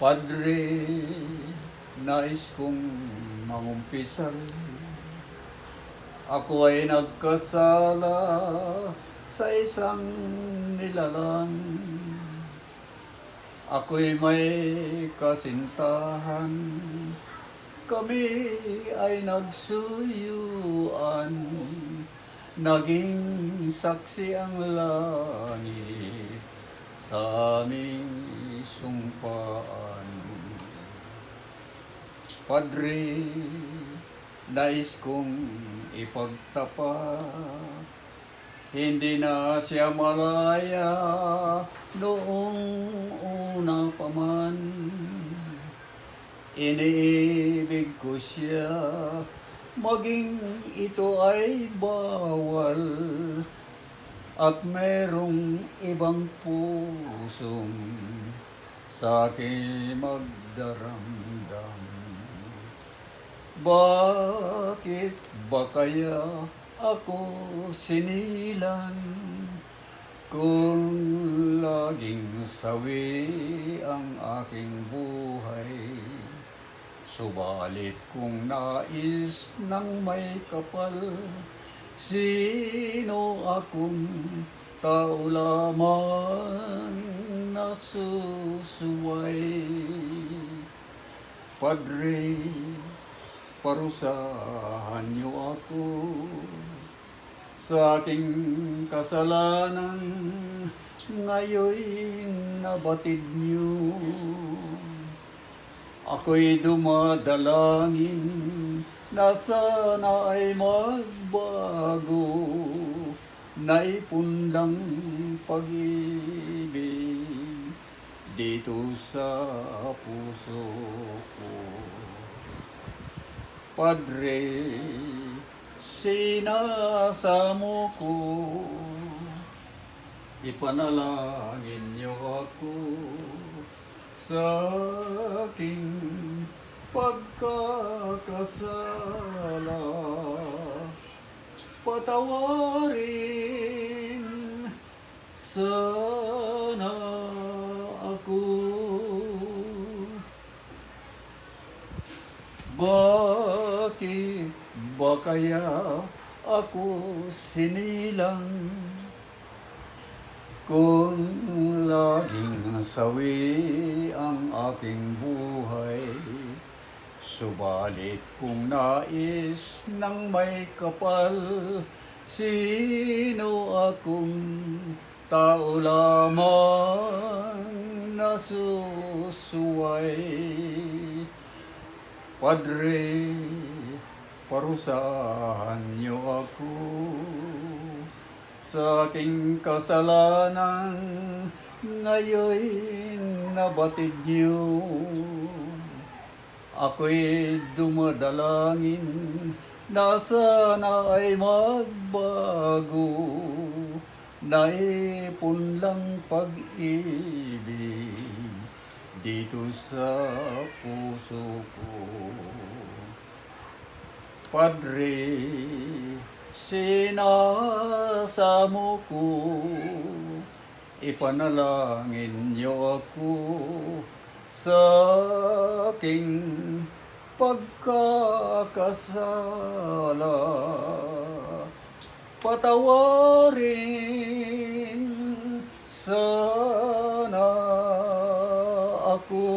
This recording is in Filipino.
Padre, nais kong mangumpisal. Ako ay nagkasala sa isang nilalang. Ako'y may kasintahan. Kami ay nagsuyuan. Naging saksi ang langit sa aming sumpaan. Padre, nais kong ipagtapat, hindi na siya malaya noong una pa man. Iniibig ko siya, maging ito ay bawal, at merong ibang pusong sa akin magdaramdam. Bakit ba kaya ako sinilan kung laging sawi ang aking buhay? Subalit kung nais ng may kapal, sino akong tao lamang nasusuway? Padre, parusahan niyo ako sa aking kasalanan, ngayon'y nabatid niyo. Ako'y dumadalangin na sana ay magbago, naipunlang pag-ibig dito sa puso ko. Padre, sinasamo ko, ipanalangin niyo ako sa aking pagkakasala. Patawarin sana ako. Bakit ba kaya ako sinilang kung laging sawi ang aking buhay? Subalit kung nais ng may kapal, sino akong tao lamang nasusuway? Padre, parusahan niyo ako sa aking kasalanan, ngayon'y nabatid niyo. Ako'y dumadalangin na sana ay magbago, naipunlang pag-ibig dito sa puso ko. Padre, sinasamo ko, ipanalangin niyo ako sa aking pagkakasala. Patawarin sana ako.